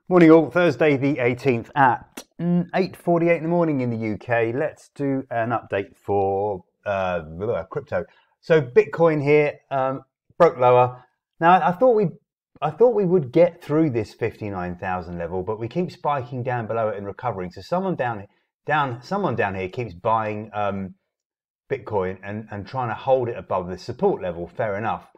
Morning all, Thursday the 18th at 8:48 in the morning in the UK. Let's do an update for crypto. So Bitcoin here broke lower. Now I thought we would get through this 59,000 level, but we keep spiking down below it and recovering. So someone down here keeps buying Bitcoin and trying to hold it above the support level. Fair enough.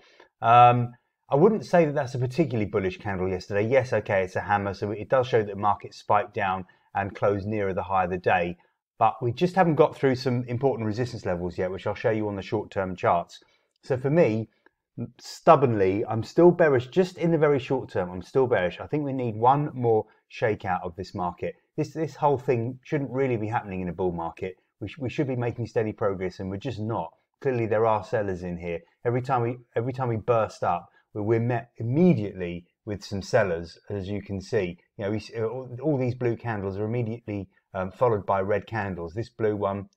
I wouldn't say that that's a particularly bullish candle yesterday. Yes, okay, it's a hammer, so it does show that the market spiked down and closed nearer the high of the day. But we just haven't got through some important resistance levels yet, which I'll show you on the short-term charts. So for me, stubbornly, I'm still bearish. Just in the very short term, I'm still bearish. I think we need one more shakeout of this market. This whole thing shouldn't really be happening in a bull market. We should be making steady progress, and we're just not. Clearly, there are sellers in here. Every time we burst up, we're met immediately with some sellers, as you can see. You know, all these blue candles are immediately followed by red candles. This blue one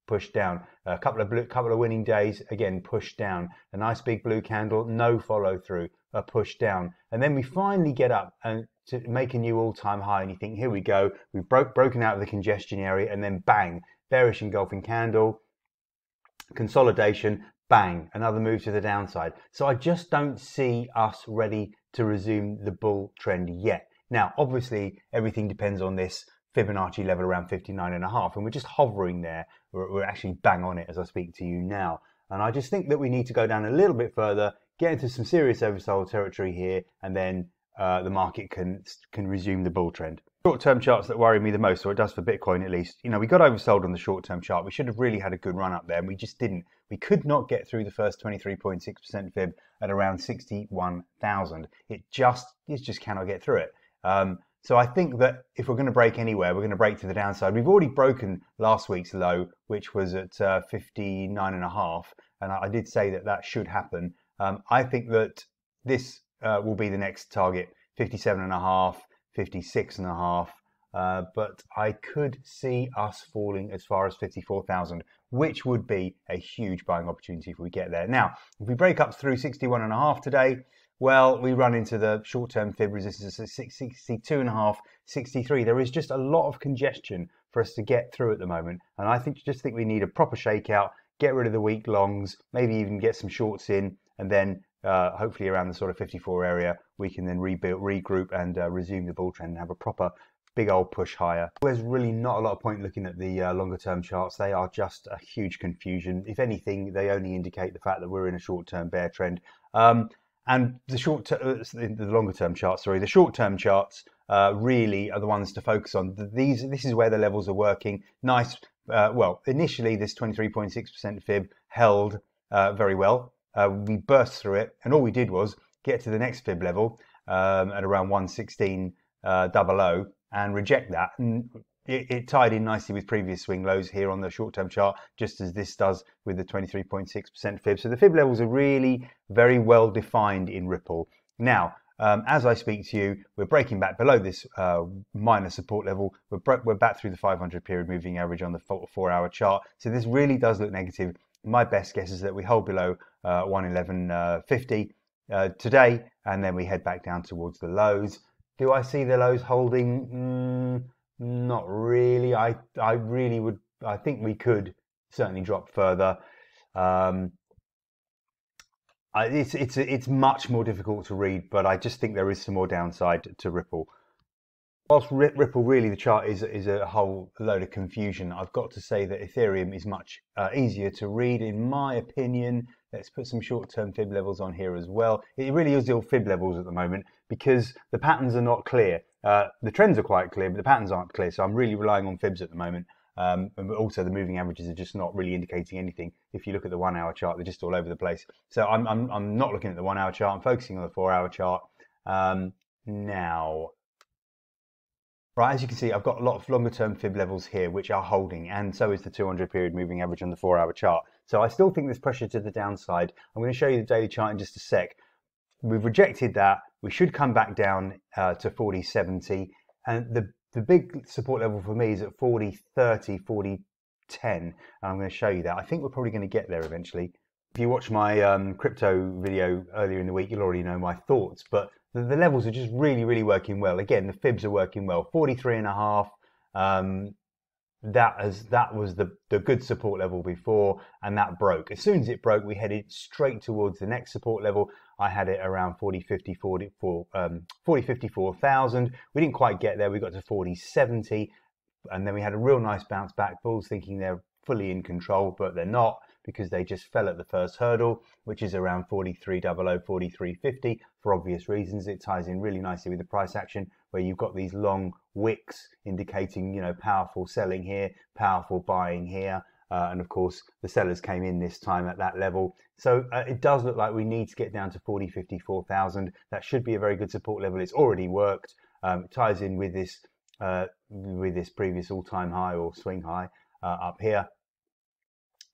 pushed down. A couple of winning days, again pushed down. A nice big blue candle, no follow through, a push down, and then we finally get up and to make a new all-time high. And you think, here we go, we've broken out of the congestion area, and then bang, bearish engulfing candle, consolidation. Bang, another move to the downside. So I just don't see us ready to resume the bull trend yet. Now, obviously, everything depends on this Fibonacci level around 59.5, and we're just hovering there. We're actually bang on it as I speak to you now. And I just think that we need to go down a little bit further, get into some serious oversold territory here, and then the market can resume the bull trend. Short-term charts that worry me the most, or it does for Bitcoin at least. You know, we got oversold on the short-term chart. We should have really had a good run up there, and we just didn't. We could not get through the first 23.6% fib at around 61,000. It just cannot get through it. So I think that if we're going to break anywhere, we're going to break to the downside. We've already broken last week's low, which was at 59.5, and I did say that should happen. I think that this will be the next target, 57.5. 56.5, but I could see us falling as far as 54,000, which would be a huge buying opportunity if we get there. Now, if we break up through 61.5 today, well, we run into the short-term fib resistance at 62.5, 63. There is just a lot of congestion for us to get through at the moment, and I just think we need a proper shakeout, get rid of the weak longs, maybe even get some shorts in, and then hopefully around the sort of 54 area, we can then regroup and resume the bull trend and have a proper big old push higher. There's really not a lot of point looking at the longer term charts. They are just a huge confusion. If anything, they only indicate the fact that we're in a short-term bear trend. And the longer term charts, the short-term charts really are the ones to focus on. This is where the levels are working. Nice. Well, initially this 23.6% fib held very well. We burst through it, and all we did was get to the next fib level at around 116.00 and reject that. And it tied in nicely with previous swing lows here on the short-term chart, just as this does with the 23.6% fib. So the fib levels are really very well defined in Ripple. Now, as I speak to you, we're breaking back below this minor support level. We're back through the 500 period moving average on the 4-hour chart. So this really does look negative. My best guess is that we hold below 111.50 today, and then we head back down towards the lows. Do I see the lows holding? Not really. I think we could certainly drop further. It's much more difficult to read, but I just think there is some more downside to Ripple. Whilst Ripple, really the chart is a whole load of confusion, I've got to say that Ethereum is much easier to read, in my opinion. Let's put some short-term fib levels on here as well. It really is all fib levels at the moment because the patterns are not clear. The trends are quite clear, but the patterns aren't clear. So I'm really relying on fibs at the moment. And also the moving averages are just not really indicating anything. If you look at the 1-hour chart, they're just all over the place. So I'm not looking at the 1-hour chart. I'm focusing on the 4-hour chart now. Right, as you can see, I've got a lot of longer term fib levels here, which are holding, and so is the 200 period moving average on the 4-hour chart. So I still think there's pressure to the downside. I'm going to show you the daily chart in just a sec. We've rejected that. We should come back down to 40.70, and the big support level for me is at 40.30, 40.10, and I'm going to show you that. I think we're probably going to get there eventually. If you watch my crypto video earlier in the week, you'll already know my thoughts, but the levels are just really working well. Again, the fibs are working well. 43.5. That was the good support level before, and that broke. As soon as it broke, we headed straight towards the next support level. I had it around 54,000. We didn't quite get there. We got to 40.70, and then we had a real nice bounce back. Bulls thinking they're fully in control, but they're not, because they just fell at the first hurdle, which is around 43.00, 43.50, for obvious reasons. It ties in really nicely with the price action, where you've got these long wicks indicating, powerful selling here, powerful buying here. And of course, the sellers came in this time at that level. So it does look like we need to get down to 54,000. That should be a very good support level. It's already worked. It ties in with this previous all-time high or swing high up here.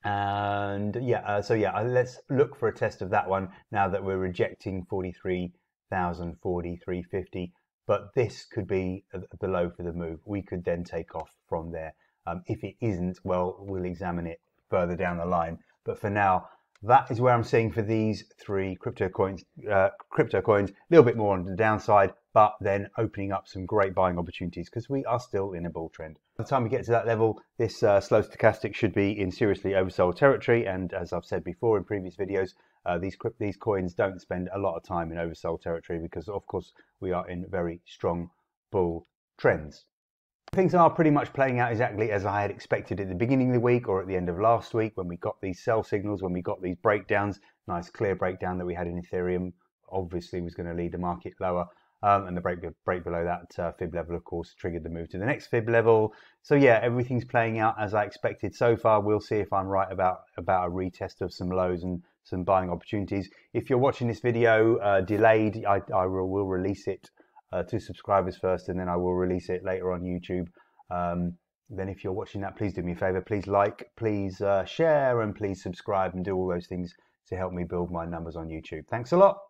And let's look for a test of that one now that we're rejecting 43,000, 43.50. But this could be the low for the move. We could then take off from there. If it isn't, well, we'll examine it further down the line. But for now, that is where I'm seeing for these three crypto coins. A little bit more on the downside, but then opening up some great buying opportunities, because we are still in a bull trend. By the time we get to that level, this slow stochastic should be in seriously oversold territory. And as I've said before in previous videos, these coins don't spend a lot of time in oversold territory, because of course we are in very strong bull trends. Things are pretty much playing out exactly as I had expected at the beginning of the week or at the end of last week, when we got these sell signals, when we got these breakdowns. Nice clear breakdown that we had in Ethereum obviously was going to lead the market lower. And the break below that fib level, of course, triggered the move to the next fib level. So yeah, everything's playing out as I expected so far. We'll see if I'm right about a retest of some lows and some buying opportunities. If you're watching this video delayed, I will release it to subscribers first, and then I will release it later on YouTube. Then if you're watching that, please do me a favor. Please like, please share, and please subscribe, and do all those things to help me build my numbers on YouTube. Thanks a lot.